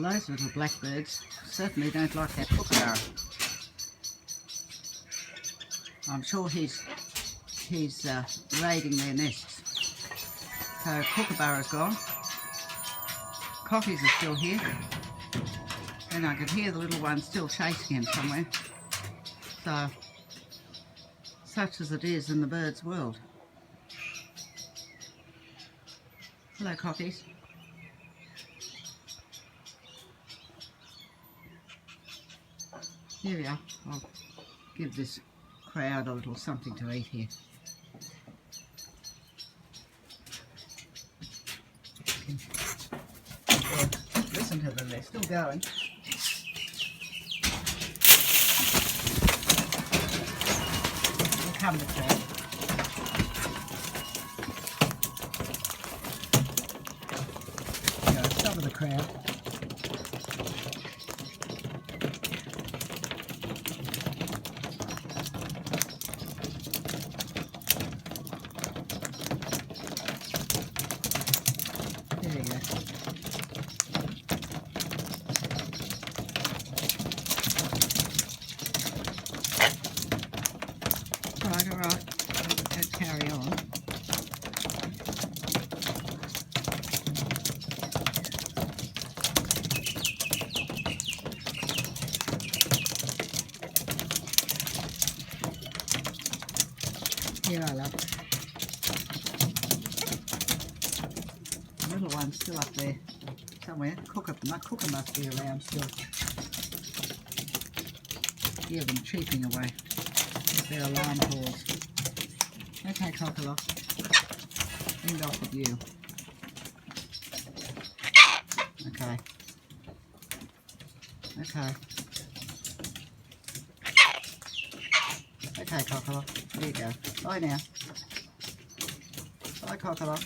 those little blackbirds certainly don't like that kookaburra. I'm sure he's raiding their nests. So kookaburra's gone. Cockies are still here. And I could hear the little one still chasing him somewhere. So, such as it is in the bird's world. Hello, cockies. Here we are. I'll give this crowd a little something to eat here. Listen to them, they're still going. Here come the crowd. Some of the crowd. There you go. Right, let's carry on. Here I love. The little one's still up there somewhere. Cooker must be around still. Hear them cheeping away with their alarm calls. Okay, Cockalock. End off with you. Okay. Okay. Okay, Cockalock. There you go. Bye now. Bye, Cockalock.